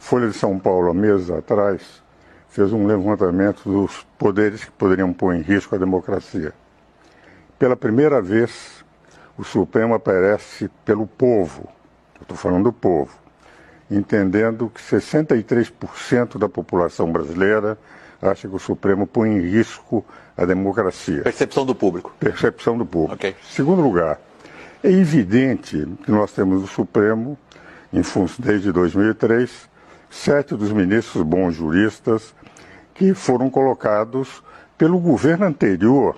Folha de São Paulo, há meses atrás, fez um levantamento dos poderes que poderiam pôr em risco a democracia. Pela primeira vez, o Supremo aparece pelo povo, eu estou falando do povo, entendendo que 63% da população brasileira acha que o Supremo põe em risco a democracia. Percepção do público. Percepção do público. Okay. Segundo lugar, é evidente que nós temos o Supremo, desde 2003, 7 dos ministros bons juristas que foram colocados pelo governo anterior,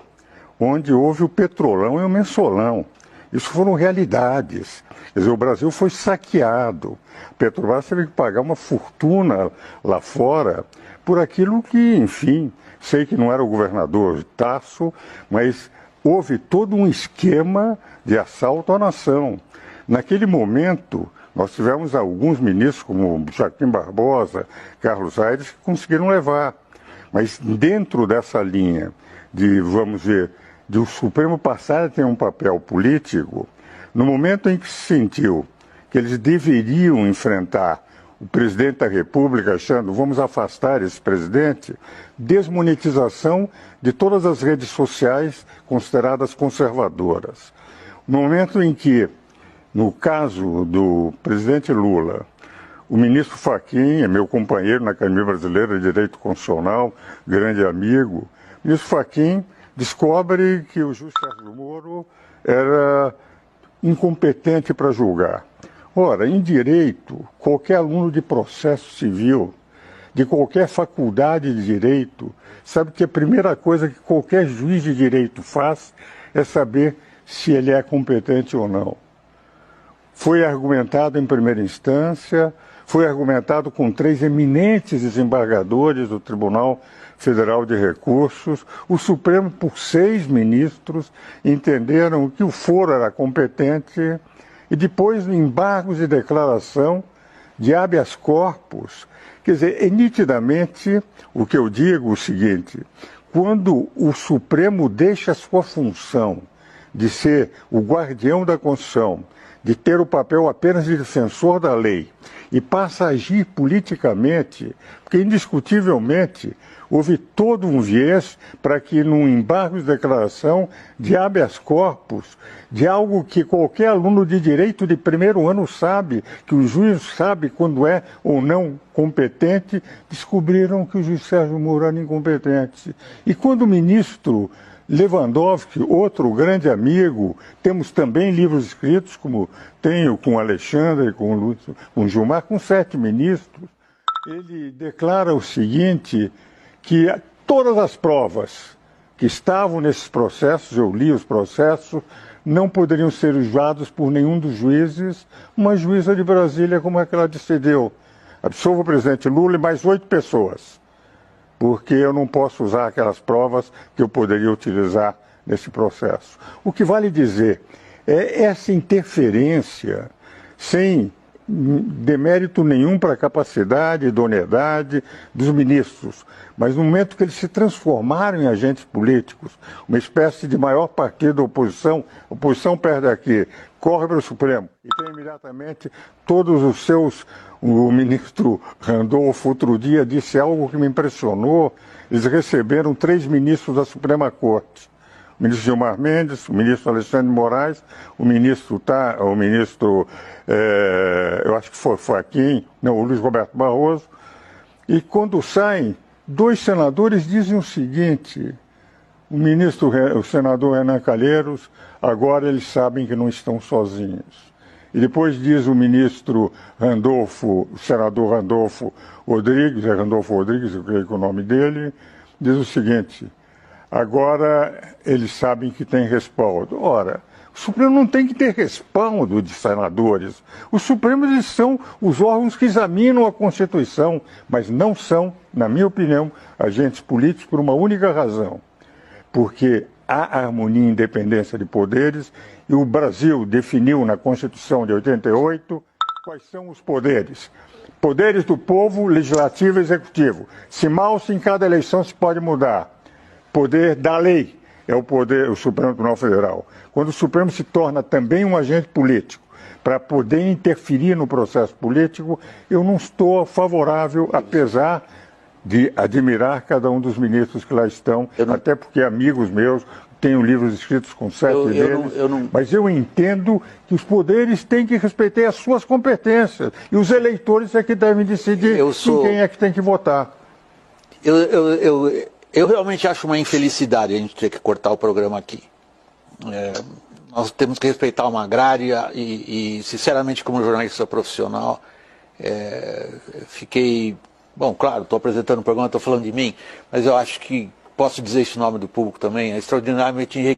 onde houve o petrolão e o mensalão. Isso foram realidades. Quer dizer, o Brasil foi saqueado. Petrobras teve que pagar uma fortuna lá fora por aquilo que, enfim, sei que não era o governador Tasso, mas houve todo um esquema de assalto à nação. Naquele momento, nós tivemos alguns ministros, como Joaquim Barbosa, Carlos Aires, que conseguiram levar. Mas dentro dessa linha de, vamos ver, de o Supremo passar a ter um papel político, no momento em que se sentiu que eles deveriam enfrentar o presidente da República, achando, vamos afastar esse presidente, desmonetização de todas as redes sociais consideradas conservadoras. No momento em que, no caso do presidente Lula, o ministro Fachin é meu companheiro na Academia Brasileira de Direito Constitucional, grande amigo. O ministro Fachin descobre que o juiz Sérgio Moro era incompetente para julgar. Ora, em direito, qualquer aluno de processo civil, de qualquer faculdade de direito, sabe que a primeira coisa que qualquer juiz de direito faz é saber se ele é competente ou não. Foi argumentado em primeira instância, foi argumentado com 3 eminentes desembargadores do Tribunal Federal de Recursos. O Supremo, por 6 ministros, entenderam que o foro era competente e depois embargos de declaração de habeas corpus. Quer dizer, é nitidamente o que eu digo o seguinte: quando o Supremo deixa a sua função de ser o guardião da Constituição, de ter o papel apenas de defensor da lei e passa a agir politicamente, porque indiscutivelmente houve todo um viés para que num embargo de declaração de habeas corpus, de algo que qualquer aluno de direito de primeiro ano sabe, que o juiz sabe quando é ou não competente, descobriram que o juiz Sérgio Moro era incompetente. E quando o ministro Lewandowski, outro grande amigo, temos também livros escritos, como tenho com o Alexandre, com o Gilmar, com 7 ministros. Ele declara o seguinte, que todas as provas que estavam nesses processos, eu li os processos, não poderiam ser usados por nenhum dos juízes. Uma juíza de Brasília, como é que ela decidiu? Absolva o presidente Lula e mais 8 pessoas. Porque eu não posso usar aquelas provas que eu poderia utilizar nesse processo. O que vale dizer é essa interferência sem demérito nenhum para a capacidade e idoneidade dos ministros, mas no momento que eles se transformaram em agentes políticos, uma espécie de maior partido da oposição, a oposição perde aqui, corre para o Supremo e tem imediatamente todos os seus. O ministro Randolfo outro dia disse algo que me impressionou. Eles receberam 3 ministros da Suprema Corte. O ministro Gilmar Mendes, o ministro Alexandre de Moraes, o ministro eu acho que foi Fachin, não, o Luiz Roberto Barroso. E quando saem, 2 senadores dizem o seguinte: o senador Renan Calheiros, agora eles sabem que não estão sozinhos. E depois diz o ministro Randolfo, o senador Randolfo Rodrigues, eu creio que é o nome dele, diz o seguinte: agora eles sabem que tem respaldo. Ora, o Supremo não tem que ter respaldo de senadores. Os Supremos eles são os órgãos que examinam a Constituição, mas não são, na minha opinião, agentes políticos por uma única razão. Porque há harmonia e independência de poderes e o Brasil definiu na Constituição de 88 quais são os poderes. Poderes do povo, legislativo e executivo. Se mal, se em cada eleição se pode mudar. Poder da lei é o Supremo Tribunal Federal. Quando o Supremo se torna também um agente político, para poder interferir no processo político, eu não estou favorável, apesar de admirar cada um dos ministros que lá estão, até porque amigos meus, tenho livros escritos com 7 deles, mas eu entendo que os poderes têm que respeitar as suas competências, e os eleitores é que devem decidir em quem é que tem que votar. Eu realmente acho uma infelicidade a gente ter que cortar o programa aqui. Nós temos que respeitar uma agrária e sinceramente, como jornalista profissional, fiquei... Bom, claro, estou apresentando o programa, estou falando de mim, mas eu acho que posso dizer isso em nome do público também, é extraordinariamente